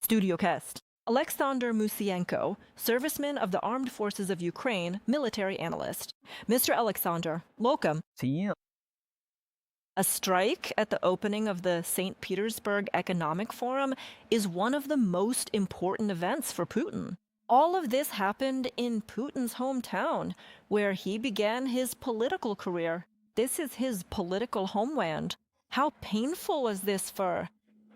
Studiocast. Oleksandr Musiienko, serviceman of the Armed Forces of Ukraine, military analyst. Mr. Oleksandr, welcome. A strike at the opening of the Saint Petersburg Economic Forum is one of the most important events for Putin. All of this happened in Putin's hometown, where he began his political career. This is his political homeland. How painful is this for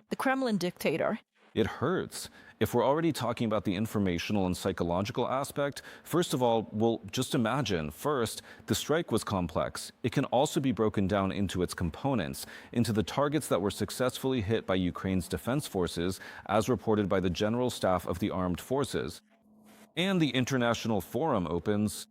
the Kremlin dictator? It hurts. If we're already talking about the informational and psychological aspect, first of all, well, just imagine, first, the strike was complex. It can also be broken down into its components, into the targets that were successfully hit by Ukraine's defense forces, as reported by the General Staff of the Armed Forces. And the International Forum opens.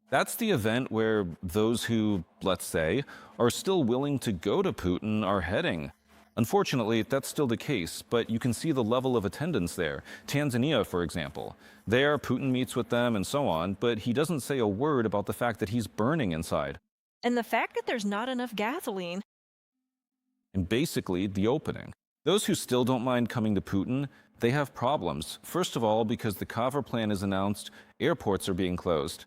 That's the event where those who, let's say, are still willing to go to Putin are heading. Unfortunately, that's still the case, but you can see the level of attendance there. Tanzania, for example. There, Putin meets with them and so on, but he doesn't say a word about the fact that he's burning inside. And the fact that there's not enough gasoline. And basically, the opening. Those who still don't mind coming to Putin, they have problems. First of all, because the cover plan is announced, airports are being closed.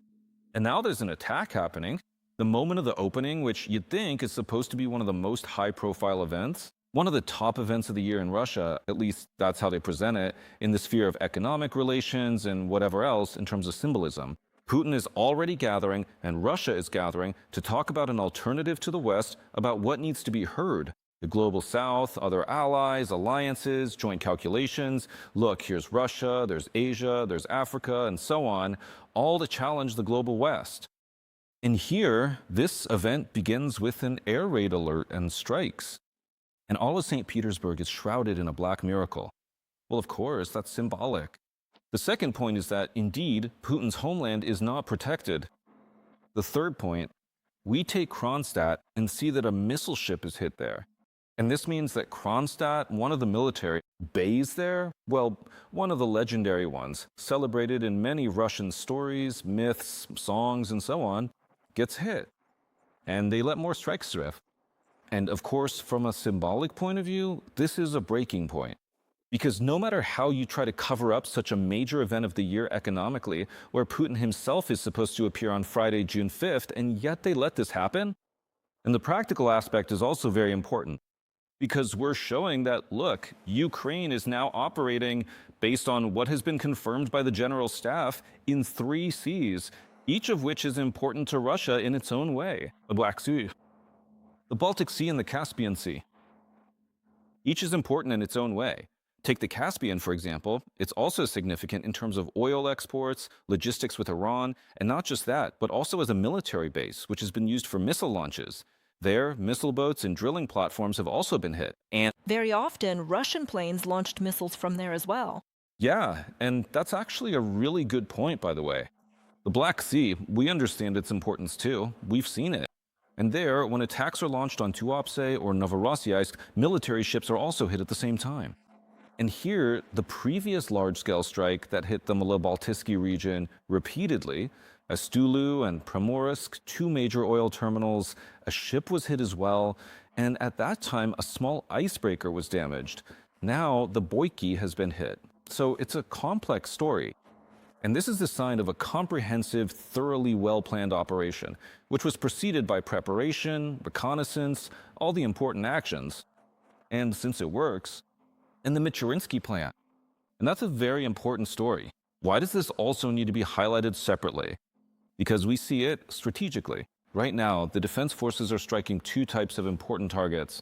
And now there's an attack happening. The moment of the opening, which you'd think is supposed to be one of the most high-profile events, one of the top events of the year in Russia, at least that's how they present it, in the sphere of economic relations and whatever else in terms of symbolism. Putin is already gathering, and Russia is gathering, to talk about an alternative to the West, about what needs to be heard. The global South, other allies, alliances, joint calculations. Look, here's Russia, there's Asia, there's Africa, and so on, all to challenge the global West. And here, this event begins with an air raid alert and strikes. And all of St. Petersburg is shrouded in a black miracle. Well, of course, that's symbolic. The second point is that, indeed, Putin's homeland is not protected. The third point, we take Kronstadt and see that a missile ship is hit there. And this means that Kronstadt, one of the military bays there, well, one of the legendary ones, celebrated in many Russian stories, myths, songs, and so on, gets hit. And they let more strikes drift. And of course, from a symbolic point of view, this is a breaking point. Because no matter how you try to cover up such a major event of the year economically, where Putin himself is supposed to appear on Friday, June 5th, and yet they let this happen, and the practical aspect is also very important. Because we're showing that, look, Ukraine is now operating based on what has been confirmed by the General Staff in 3 seas, each of which is important to Russia in its own way. The Black Sea, the Baltic Sea, and the Caspian Sea. Each is important in its own way. Take the Caspian, for example. It's also significant in terms of oil exports, logistics with Iran, and not just that, but also as a military base, which has been used for missile launches. There, missile boats and drilling platforms have also been hit. And very often, Russian planes launched missiles from there as well. Yeah, and that's actually a really good point, by the way. The Black Sea, we understand its importance too. We've seen it. And there, when attacks are launched on Tuapse or Novorossiysk, military ships are also hit at the same time. And here, the previous large-scale strike that hit the Malobaltisky region repeatedly, Astulu and Primorsk, 2 major oil terminals, a ship was hit as well, and at that time, a small icebreaker was damaged. Now, the Boyki has been hit. So it's a complex story. And this is the sign of a comprehensive, thoroughly well-planned operation, which was preceded by preparation, reconnaissance, all the important actions. And since it works, and the Michurinsky plan. And that's a very important story. Why does this also need to be highlighted separately? Because we see it strategically. Right now, the defense forces are striking 2 types of important targets.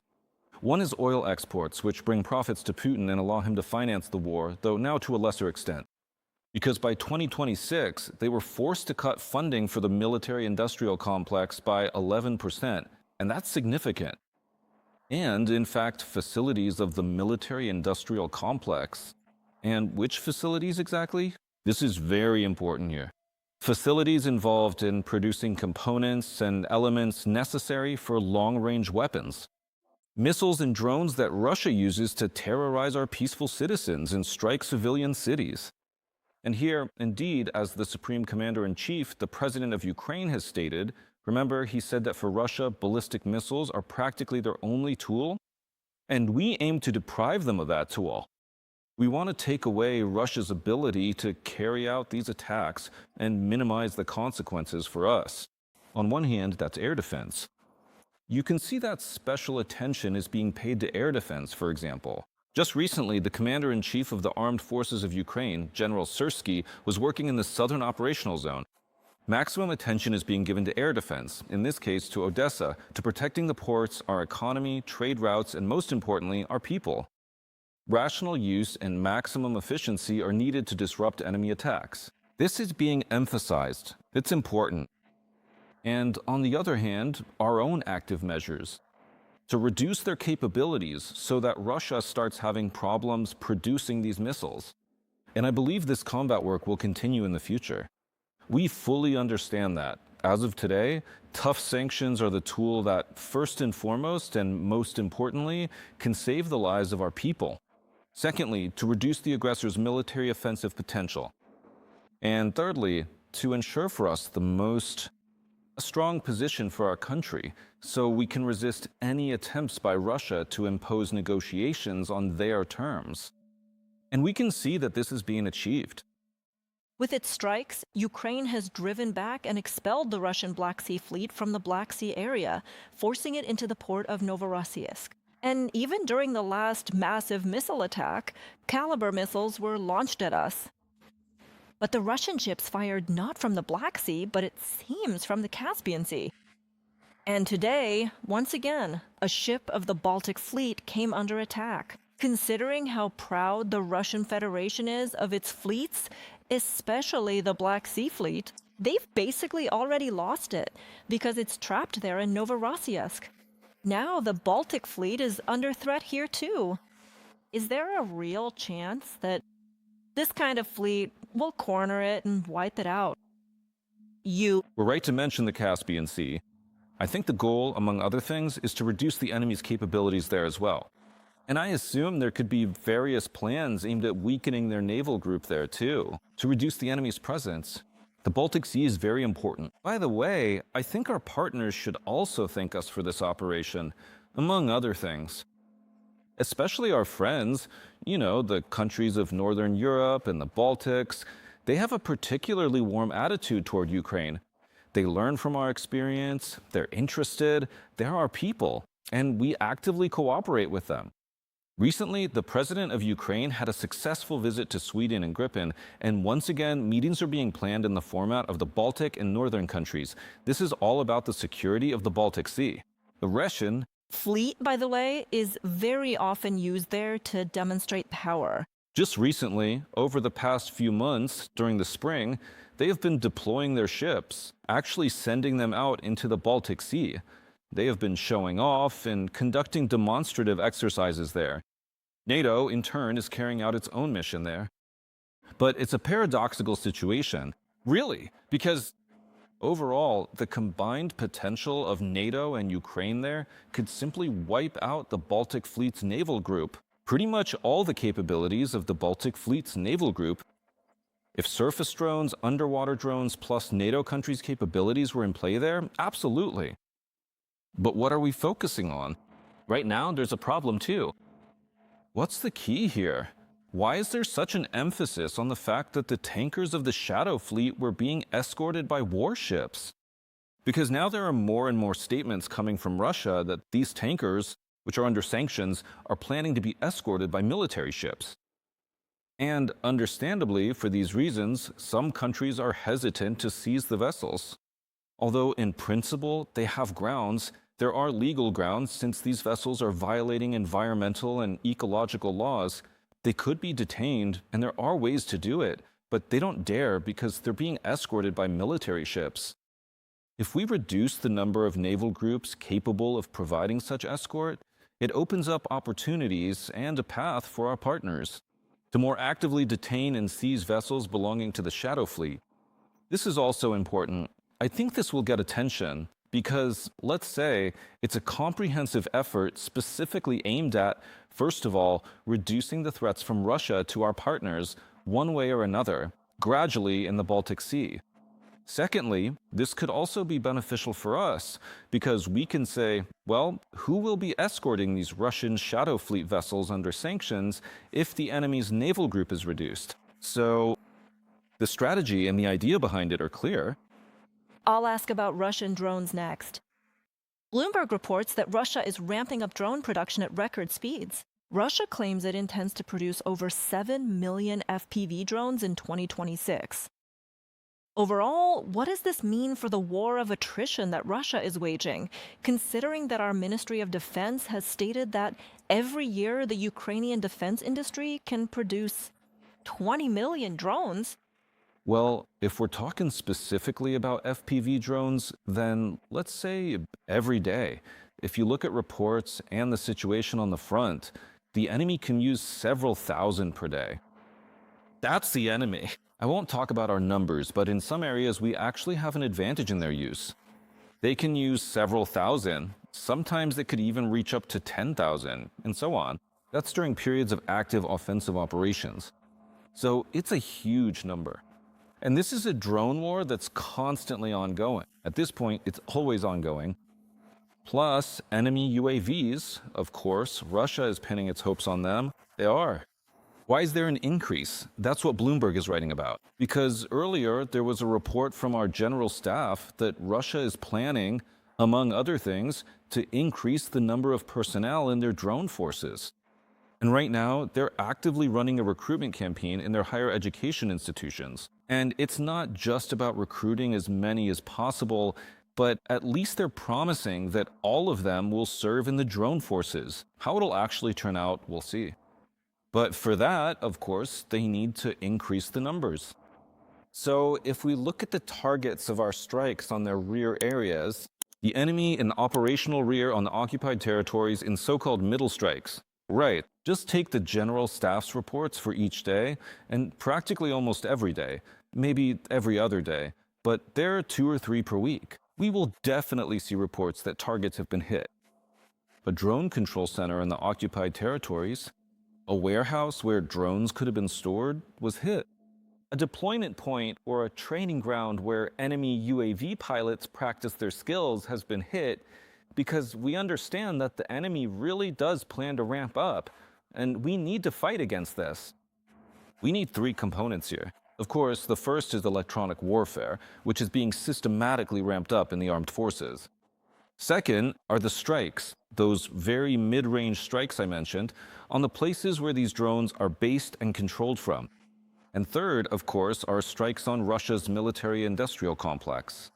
One is oil exports, which bring profits to Putin and allow him to finance the war, though now to a lesser extent. Because by 2026, they were forced to cut funding for the military-industrial complex by 11%, and that's significant. And, in fact, facilities of the military-industrial complex. And which facilities exactly? This is very important here. Facilities involved in producing components and elements necessary for long-range weapons. Missiles and drones that Russia uses to terrorize our peaceful citizens and strike civilian cities. And here, indeed, as the Supreme Commander-in-Chief, the President of Ukraine has stated, remember, he said that for Russia, ballistic missiles are practically their only tool, and we aim to deprive them of that tool. We want to take away Russia's ability to carry out these attacks and minimize the consequences for us. On one hand, that's air defense. You can see that special attention is being paid to air defense, for example. Just recently, the commander-in-chief of the armed forces of Ukraine, General Syrsky, was working in the southern operational zone. Maximum attention is being given to air defense, in this case to Odessa, to protecting the ports, our economy, trade routes, and most importantly, our people. Rational use and maximum efficiency are needed to disrupt enemy attacks. This is being emphasized. It's important. And on the other hand, our own active measures to reduce their capabilities so that Russia starts having problems producing these missiles. And I believe this combat work will continue in the future. We fully understand that. As of today, tough sanctions are the tool that, first and foremost, and most importantly, can save the lives of our people. Secondly, to reduce the aggressor's military offensive potential. And thirdly, to ensure for us a strong position for our country, so we can resist any attempts by Russia to impose negotiations on their terms. And we can see that this is being achieved. With its strikes, Ukraine has driven back and expelled the Russian Black Sea Fleet from the Black Sea area, forcing it into the port of Novorossiysk. And even during the last massive missile attack, Caliber missiles were launched at us. But the Russian ships fired not from the Black Sea, but it seems from the Caspian Sea. And today, once again, a ship of the Baltic Fleet came under attack. Considering how proud the Russian Federation is of its fleets, especially the Black Sea Fleet, they've basically already lost it because it's trapped there in Novorossiysk. Now the Baltic Fleet is under threat here too. Is there a real chance that this kind of fleet will corner it and wipe it out? We're right to mention the Caspian Sea. I think the goal, among other things, is to reduce the enemy's capabilities there as well. And I assume there could be various plans aimed at weakening their naval group there too, to reduce the enemy's presence. The Baltic Sea is very important. By the way, I think our partners should also thank us for this operation, among other things. Especially our friends, the countries of Northern Europe and the Baltics. They have a particularly warm attitude toward Ukraine. They learn from our experience, they're interested, they're our people, and we actively cooperate with them. Recently, the president of Ukraine had a successful visit to Sweden and Gripen, and once again, meetings are being planned in the format of the Baltic and Northern countries. This is all about the security of the Baltic Sea. The Russian fleet, by the way, is very often used there to demonstrate power. Just recently, over the past few months, during the spring, they have been deploying their ships, actually sending them out into the Baltic Sea. They have been showing off and conducting demonstrative exercises there. NATO, in turn, is carrying out its own mission there. But it's a paradoxical situation, really, because overall, the combined potential of NATO and Ukraine there could simply wipe out the Baltic Fleet's naval group. Pretty much all the capabilities of the Baltic Fleet's naval group. If surface drones, underwater drones, plus NATO countries' capabilities were in play there, absolutely. But what are we focusing on? Right now, there's a problem too. What's the key here? Why is there such an emphasis on the fact that the tankers of the Shadow Fleet were being escorted by warships? Because now there are more and more statements coming from Russia that these tankers, which are under sanctions, are planning to be escorted by military ships. And understandably, for these reasons, some countries are hesitant to seize the vessels. Although in principle they have grounds, there are legal grounds since these vessels are violating environmental and ecological laws. They could be detained, and there are ways to do it, but they don't dare because they're being escorted by military ships. If we reduce the number of naval groups capable of providing such escort, it opens up opportunities and a path for our partners to more actively detain and seize vessels belonging to the Shadow Fleet. This is also important. I think this will get attention because, let's say, it's a comprehensive effort specifically aimed at, first of all, reducing the threats from Russia to our partners one way or another, gradually in the Baltic Sea. Secondly, this could also be beneficial for us because we can say, well, who will be escorting these Russian shadow fleet vessels under sanctions if the enemy's naval group is reduced? So the strategy and the idea behind it are clear. I'll ask about Russian drones next. Bloomberg reports that Russia is ramping up drone production at record speeds. Russia claims it intends to produce over 7 million FPV drones in 2026. Overall, what does this mean for the war of attrition that Russia is waging, considering that our Ministry of Defense has stated that every year the Ukrainian defense industry can produce 20 million drones? Well, if we're talking specifically about FPV drones, then let's say every day. If you look at reports and the situation on the front, the enemy can use several thousand per day. That's the enemy. I won't talk about our numbers, but in some areas we actually have an advantage in their use. They can use several thousand. Sometimes it could even reach up to 10,000, and so on. That's during periods of active offensive operations. So it's a huge number. And this is a drone war that's constantly ongoing. At this point, it's always ongoing. Plus, enemy UAVs, of course, Russia is pinning its hopes on them. They are. Why is there an increase? That's what Bloomberg is writing about. Because earlier, there was a report from our general staff that Russia is planning, among other things, to increase the number of personnel in their drone forces. And right now, they're actively running a recruitment campaign in their higher education institutions. And it's not just about recruiting as many as possible, but at least they're promising that all of them will serve in the drone forces. How it'll actually turn out, we'll see. But for that, of course, they need to increase the numbers. So if we look at the targets of our strikes on their rear areas, the enemy in operational rear on the occupied territories in so-called middle strikes. Right, just take the general staff's reports for each day, and practically almost every day, maybe every other day, but there are 2 or 3 per week. We will definitely see reports that targets have been hit. A drone control center in the occupied territories, a warehouse where drones could have been stored, was hit. A deployment point or a training ground where enemy UAV pilots practice their skills has been hit because we understand that the enemy really does plan to ramp up, and we need to fight against this. We need 3 components here. Of course, the first is electronic warfare, which is being systematically ramped up in the armed forces. Second are the strikes, those very mid-range strikes I mentioned, on the places where these drones are based and controlled from. And third, of course, are strikes on Russia's military-industrial complex.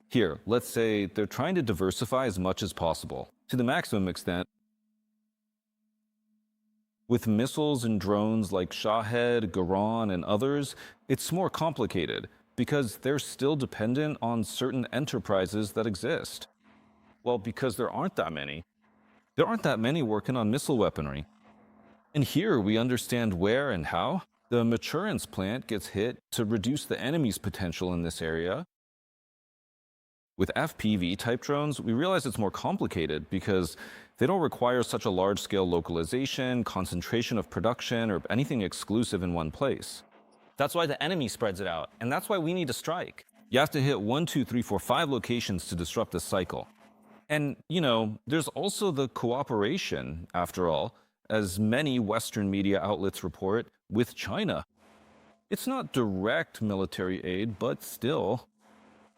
Here, let's say they're trying to diversify as much as possible, to the maximum extent. With missiles and drones like Shahed, Garan, and others, it's more complicated because they're still dependent on certain enterprises that exist. Well, because there aren't that many. There aren't that many working on missile weaponry. And here we understand where and how. The Maturance plant gets hit to reduce the enemy's potential in this area. With FPV-type drones, we realize it's more complicated because they don't require such a large-scale localization, concentration of production, or anything exclusive in one place. That's why the enemy spreads it out, and that's why we need to strike. You have to hit 1, 2, 3, 4, 5 locations to disrupt this cycle. And, there's also the cooperation, after all, as many Western media outlets report, with China. It's not direct military aid, but still,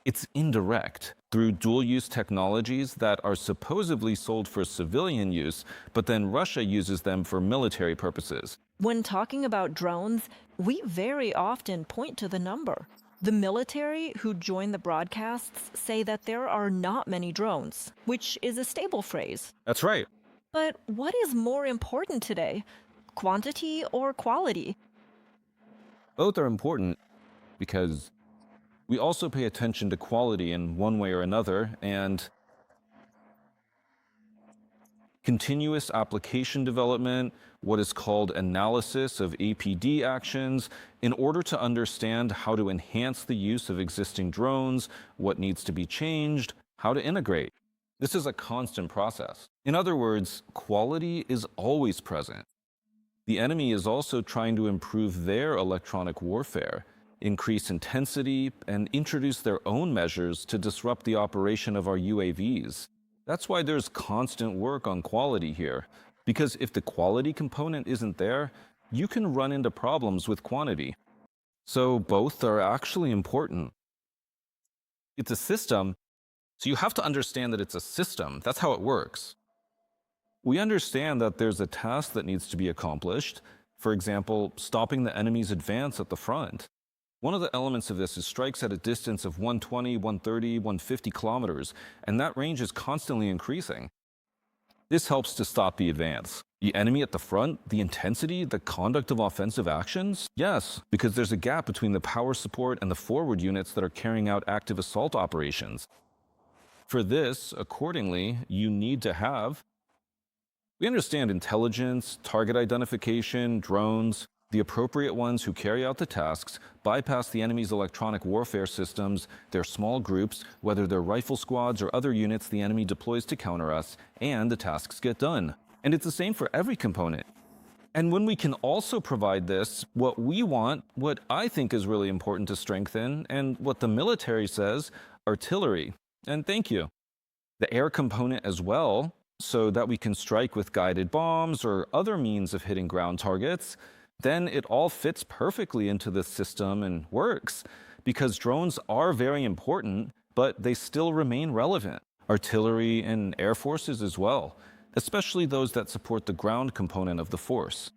it's indirect through dual-use technologies that are supposedly sold for civilian use, but then Russia uses them for military purposes. When talking about drones, we very often point to the number. The military who join the broadcasts say that there are not many drones, which is a stable phrase. That's right. But what is more important today, quantity or quality? Both are important because we also pay attention to quality in one way or another, and continuous application development, what is called analysis of APD actions, in order to understand how to enhance the use of existing drones, what needs to be changed, how to integrate. This is a constant process. In other words, quality is always present. The enemy is also trying to improve their electronic warfare, increase intensity, and introduce their own measures to disrupt the operation of our UAVs. That's why there's constant work on quality here, because if the quality component isn't there, you can run into problems with quantity. So both are actually important. It's a system, so you have to understand that it's a system. That's how it works. We understand that there's a task that needs to be accomplished, for example, stopping the enemy's advance at the front. One of the elements of this is strikes at a distance of 120, 130, 150 kilometers, and that range is constantly increasing. This helps to stop the advance. The enemy at the front, the intensity, the conduct of offensive actions? Yes, because there's a gap between the power support and the forward units that are carrying out active assault operations. For this, accordingly, you need to have... We understand intelligence, target identification, drones, the appropriate ones who carry out the tasks, bypass the enemy's electronic warfare systems, their small groups, whether they're rifle squads or other units the enemy deploys to counter us, and the tasks get done. And it's the same for every component. And when we can also provide this, what we want, what I think is really important to strengthen, and what the military says, artillery. And thank you. The air component as well, so that we can strike with guided bombs or other means of hitting ground targets, then it all fits perfectly into the system and works, because drones are very important, but they still remain relevant. Artillery and air forces as well, especially those that support the ground component of the force.